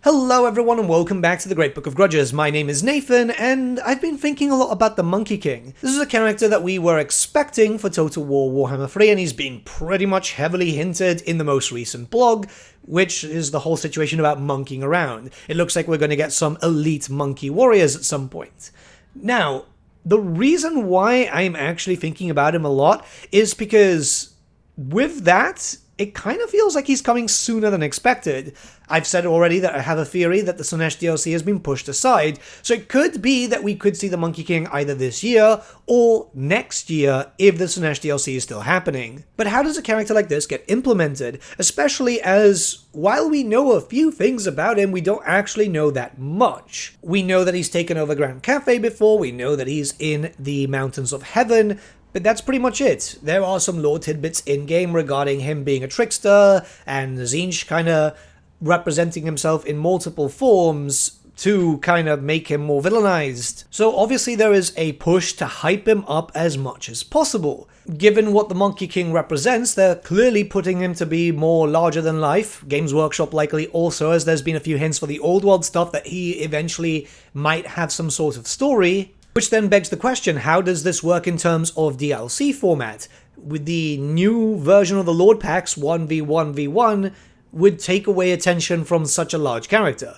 Hello everyone and welcome back to the Great Book of Grudges. My name is Nathan and I've been thinking a lot about the Monkey King. This is a character that we were expecting for Total War Warhammer 3 and he's been pretty much heavily hinted in the most recent blog, which is the whole situation about monkeying around. It looks like we're going to get some elite monkey warriors at some point. Now, the reason why I'm actually thinking about him a lot is because with that, it kind of feels like he's coming sooner than expected. I've said already that I have a theory that the Slaanesh DLC has been pushed aside, so it could be that we could see the Monkey King either this year or next year if the Slaanesh DLC is still happening. But how does a character like this get implemented? Especially as, while we know a few things about him, we don't actually know that much. We know that he's taken over Grand Cafe before, we know that he's in the Mountains of Heaven, but that's pretty much it. There are some lore tidbits in-game regarding him being a trickster, and Tzeentch kind of representing himself in multiple forms to kind of make him more villainized. So obviously there is a push to hype him up as much as possible. Given what the Monkey King represents, they're clearly putting him to be more larger than life. Games Workshop likely also, as there's been a few hints for the Old World stuff that he eventually might have some sort of story. Which then begs the question, how does this work in terms of DLC format? With the new version of the Lord Packs, 1v1v1, would take away attention from such a large character.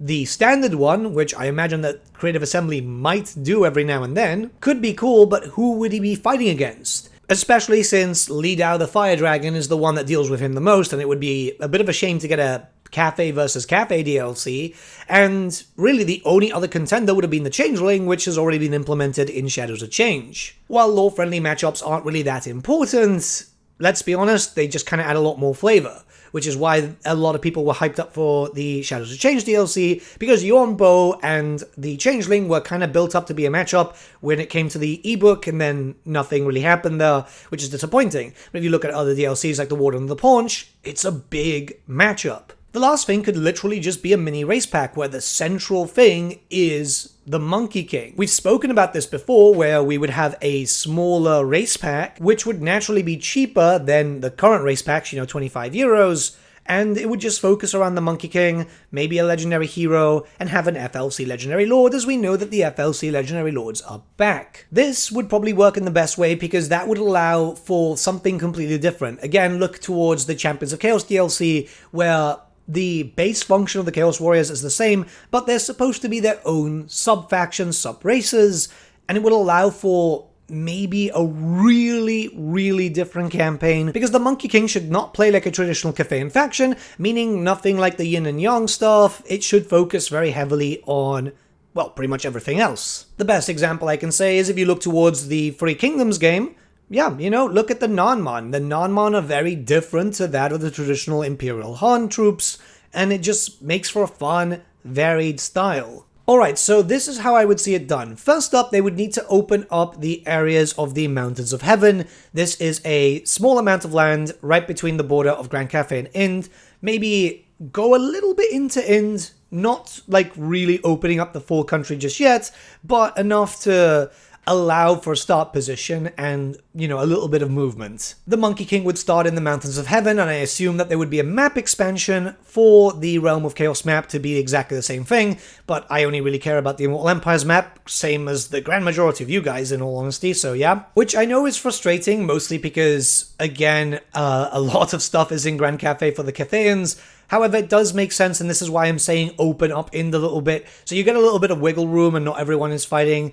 The standard one, which I imagine that Creative Assembly might do every now and then, could be cool, but who would he be fighting against? Especially since Li Dao the Fire Dragon is the one that deals with him the most, and it would be a bit of a shame to get a Cafe versus Cafe DLC, and really the only other contender would have been the Changeling, which has already been implemented in Shadows of Change. While lore-friendly matchups aren't really that important, let's be honest, they just kind of add a lot more flavor, which is why a lot of people were hyped up for the Shadows of Change DLC, because Yonbo and the Changeling were kind of built up to be a matchup when it came to the ebook, and then nothing really happened there, which is disappointing. But if you look at other DLCs like the Warden of the Paunch, it's a big matchup. The last thing could literally just be a mini race pack where the central thing is the Monkey King. We've spoken about this before, where we would have a smaller race pack, which would naturally be cheaper than the current race packs, 25 euros, and it would just focus around the Monkey King, maybe a legendary hero, and have an FLC Legendary Lord, as we know that the FLC Legendary Lords are back. This would probably work in the best way because that would allow for something completely different. Again, look towards the Champions of Chaos DLC, where the base function of the Chaos Warriors is the same, but they're supposed to be their own sub-factions, sub-races, and it would allow for maybe a really different campaign, because the Monkey King should not play like a traditional Cathayan faction, meaning nothing like the Yin and Yang stuff. It should focus very heavily on, well, pretty much everything else. The best example I can say is if you look towards the Three Kingdoms game, yeah, look at the Nanman. The Nanman are very different to that of the traditional Imperial Han troops, and it just makes for a fun, varied style. Alright, so this is how I would see it done. First up, they would need to open up the areas of the Mountains of Heaven. This is a small amount of land right between the border of Grand Cafe and Ind. Maybe go a little bit into Ind, not like really opening up the full country just yet, but enough to allow for start position and, a little bit of movement. The Monkey King would start in the Mountains of Heaven, and I assume that there would be a map expansion for the Realm of Chaos map to be exactly the same thing, but I only really care about the Immortal Empires map, same as the grand majority of you guys, in all honesty, so yeah. Which I know is frustrating, mostly because, again, a lot of stuff is in Grand Cafe for the Cathayans. However, it does make sense, and this is why I'm saying open up in a little bit, so you get a little bit of wiggle room and not everyone is fighting.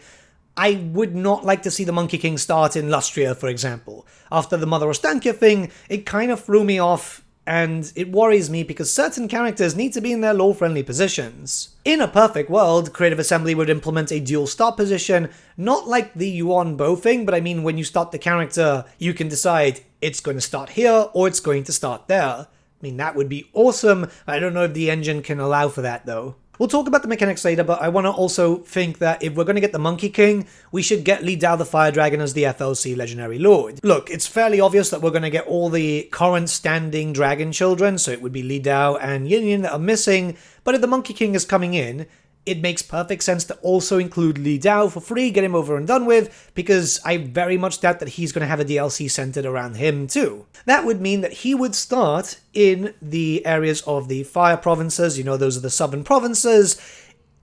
I would not like to see the Monkey King start in Lustria, for example. After the Mother Ostankya thing, it kind of threw me off, and it worries me because certain characters need to be in their lore-friendly positions. In a perfect world, Creative Assembly would implement a dual start position, not like the Yuan Bo thing, but I mean when you start the character, you can decide it's going to start here or it's going to start there. I mean, that would be awesome. I don't know if the engine can allow for that, though. We'll talk about the mechanics later, but I want to also think that if we're going to get the Monkey King, we should get Li Dao the Fire Dragon as the FLC Legendary Lord. Look, it's fairly obvious that we're going to get all the current standing dragon children, so it would be Li Dao and Yin Yin that are missing, but if the Monkey King is coming in, it makes perfect sense to also include Li Dao for free, get him over and done with, because I very much doubt that he's going to have a DLC centered around him too. That would mean that he would start in the areas of the Fire Provinces, you know, those are the southern provinces.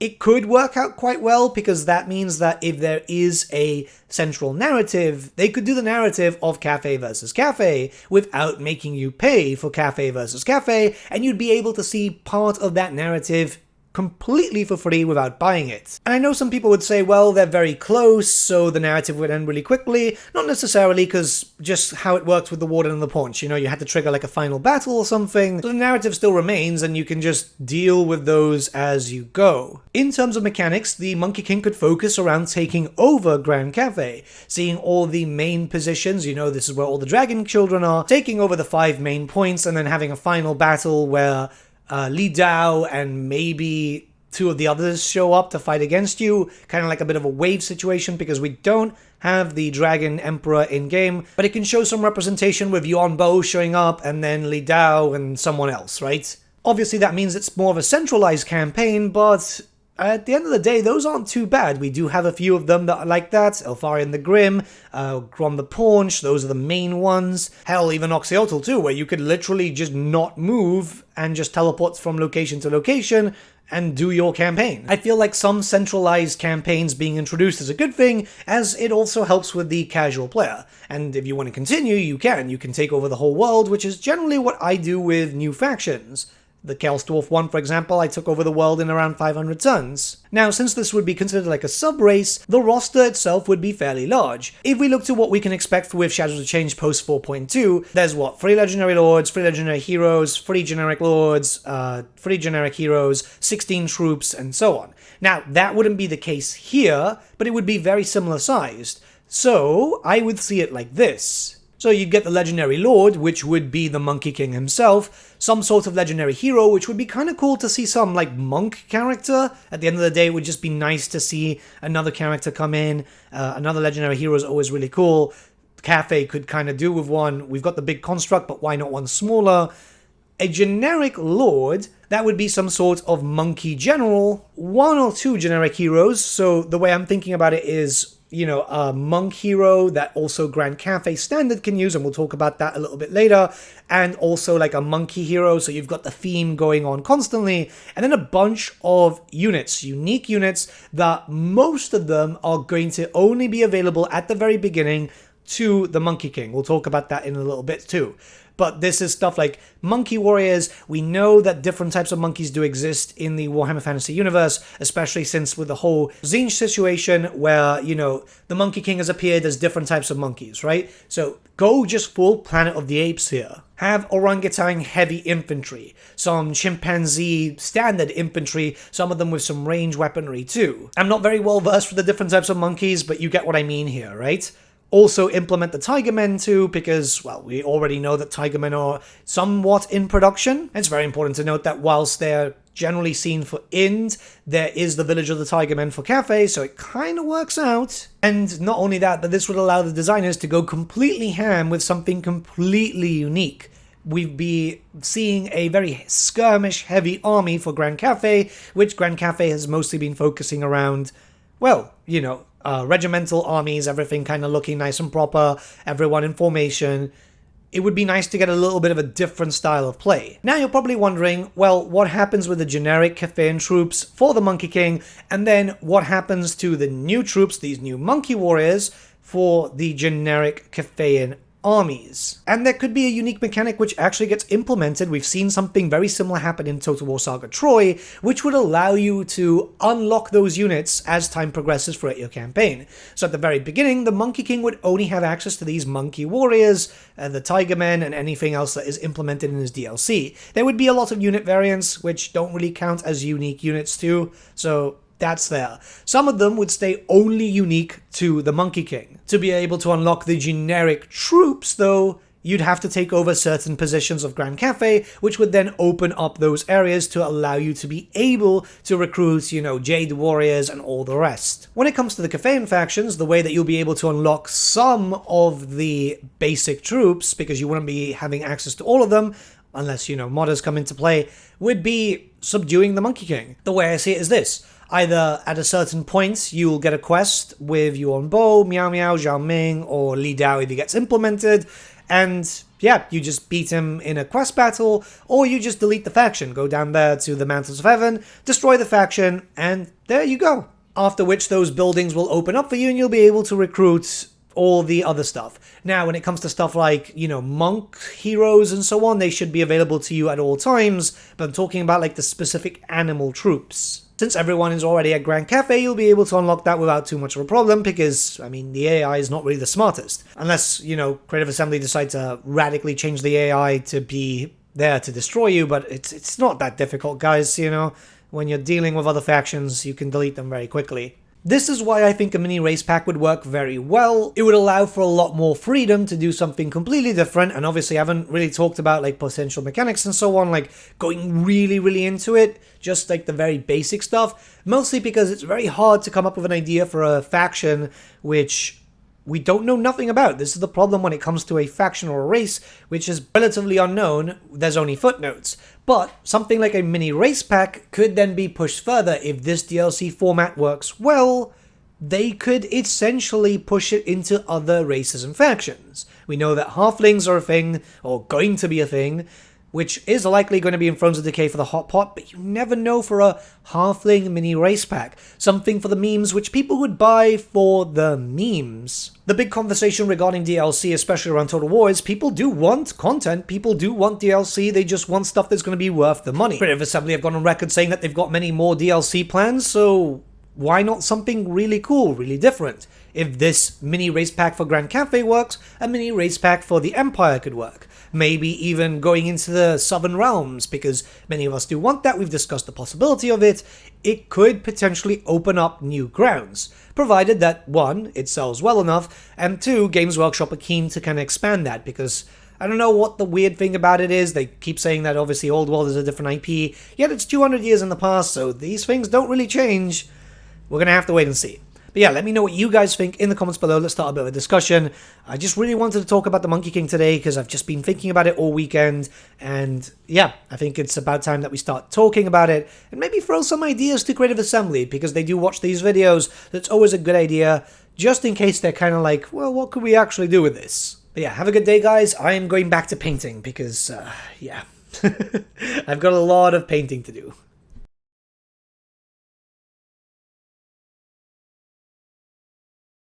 It could work out quite well, because that means that if there is a central narrative, they could do the narrative of Cafe versus Cafe without making you pay for Cafe versus Cafe, and you'd be able to see part of that narrative completely for free without buying it. And I know some people would say, well, they're very close, so the narrative would end really quickly. Not necessarily, because just how it worked with the Warden and the Paunch, you know, you had to trigger like a final battle or something, so the narrative still remains and you can just deal with those as you go. In terms of mechanics, the Monkey King could focus around taking over Grand Cafe, seeing all the main positions, you know, this is where all the dragon children are, taking over the 5 main points, and then having a final battle where Li Dao and maybe 2 of the others show up to fight against you, kind of like a bit of a wave situation, because we don't have the Dragon Emperor in-game, but it can show some representation with Yuan Bo showing up and then Li Dao and someone else, right? Obviously that means it's more of a centralized campaign, but at the end of the day, those aren't too bad. We do have a few of them that are like that. Eltharion the Grim, Grom the Paunch, those are the main ones. Hell, even Oxyotl too, where you could literally just not move and just teleport from location to location and do your campaign. I feel like some centralized campaigns being introduced is a good thing, as it also helps with the casual player. And if you want to continue, you can. You can take over the whole world, which is generally what I do with new factions. The Chaos Dwarf one, for example, I took over the world in around 500 turns. Now, since this would be considered like a sub-race, the roster itself would be fairly large. If we look to what we can expect with Shadows of Change post 4.2, there's what? 3 Legendary Lords, 3 Legendary Heroes, 3 Generic Lords, 3 Generic Heroes, 16 troops, and so on. Now, that wouldn't be the case here, but it would be very similar sized. So, I would see it like this. So you'd get the Legendary Lord, which would be the Monkey King himself, some sort of Legendary Hero, which would be kind of cool to see some, like, monk character. At the end of the day, it would just be nice to see another character come in. Another Legendary Hero is always really cool. Cafe could kind of do with one. We've got the big construct, but why not one smaller? A generic Lord, that would be some sort of monkey general, 1 or 2 generic heroes. So the way I'm thinking about it is, you know, a monk hero that also Grand Cafe Standard can use, and we'll talk about that a little bit later, and also like a monkey hero, so you've got the theme going on constantly, and then a bunch of units, unique units, that most of them are going to only be available at the very beginning to the Monkey King. We'll talk about that in a little bit too. But this is stuff like Monkey Warriors. We know that different types of monkeys do exist in the Warhammer Fantasy universe, especially since with the whole Tzeentch situation where, you know, the Monkey King has appeared as different types of monkeys, right? So go just full Planet of the Apes here. Have orangutan heavy infantry, some chimpanzee standard infantry, some of them with some range weaponry too. I'm not very well versed with the different types of monkeys, but you get what I mean here, right? Also implement the Tigermen too, because, well, we already know that Tigermen are somewhat in production. It's very important to note that whilst they're generally seen for Ind, there is the Village of the Tigermen for Cafe, so it kind of works out. And not only that, but this would allow the designers to go completely ham with something completely unique. We'd be seeing a very skirmish-heavy army for Grand Cafe, which Grand Cafe has mostly been focusing around, well, you know, regimental armies, everything kind of looking nice and proper, everyone in formation. It would be nice to get a little bit of a different style of play. Now you're probably wondering, well, what happens with the generic Cafean troops for the Monkey King, and then what happens to the new troops, these new Monkey Warriors, for the generic Cafean armies? And there could be a unique mechanic which actually gets implemented. We've seen something very similar happen in Total War Saga Troy, which would allow you to unlock those units as time progresses throughout your campaign. So at the very beginning, the Monkey King would only have access to these Monkey Warriors, the Tigermen, and anything else that is implemented in his DLC. There would be a lot of unit variants, which don't really count as unique units too, so that's there. Some of them would stay only unique to the Monkey King. To be able to unlock the generic troops, though, you'd have to take over certain positions of Grand Cafe, which would then open up those areas to allow you to be able to recruit, you know, Jade Warriors and all the rest. When it comes to the Cafean factions, the way that you'll be able to unlock some of the basic troops, because you wouldn't be having access to all of them, unless, you know, modders come into play, would be subduing the Monkey King. The way I see it is this. Either at a certain point, you'll get a quest with Yuan Bo, Miao Miao, Zhao Ming, or Li Dao if he gets implemented, and yeah, you just beat him in a quest battle, or you just delete the faction, go down there to the Mountains of Heaven, destroy the faction, and there you go. After which those buildings will open up for you and you'll be able to recruit all the other stuff. Now, when it comes to stuff like, monk heroes and so on, they should be available to you at all times, but I'm talking about like the specific animal troops. Since everyone is already at Grand Cafe, you'll be able to unlock that without too much of a problem because, the AI is not really the smartest. Unless, Creative Assembly decide to radically change the AI to be there to destroy you, but it's not that difficult, guys, When you're dealing with other factions, you can delete them very quickly. This is why I think a mini race pack would work very well. It would allow for a lot more freedom to do something completely different, and obviously I haven't really talked about like potential mechanics and so on, like going really into it, just like the very basic stuff, mostly because it's very hard to come up with an idea for a faction which we don't know nothing about. This is the problem when it comes to a faction or a race, which is relatively unknown. There's only footnotes. But something like a mini race pack could then be pushed further. If this DLC format works well, they could essentially push it into other races and factions. We know that halflings are a thing, or going to be a thing, which is likely going to be in Thrones of Decay for the hot pot, but you never know for a halfling mini race pack. Something for the memes, which people would buy for the memes. The big conversation regarding DLC, especially around Total War, is people do want content, people do want DLC, they just want stuff that's going to be worth the money. Creative Assembly have gone on record saying that they've got many more DLC plans, so why not something really cool, really different? If this mini race pack for Grand Cafe works, a mini race pack for the Empire could work. Maybe even going into the Southern Realms, because many of us do want that, we've discussed the possibility of it. It could potentially open up new grounds, provided that 1, it sells well enough, and 2, Games Workshop are keen to kind of expand that, because I don't know what the weird thing about it is. They keep saying that obviously Old World is a different IP, yet it's 200 years in the past, so these things don't really change. We're going to have to wait and see. But yeah, let me know what you guys think in the comments below. Let's start a bit of a discussion. I just really wanted to talk about the Monkey King today because I've just been thinking about it all weekend. And yeah, I think it's about time that we start talking about it and maybe throw some ideas to Creative Assembly because they do watch these videos. That's always a good idea, just in case they're kind of like, well, what could we actually do with this? But yeah, have a good day, guys. I am going back to painting because, yeah, I've got a lot of painting to do.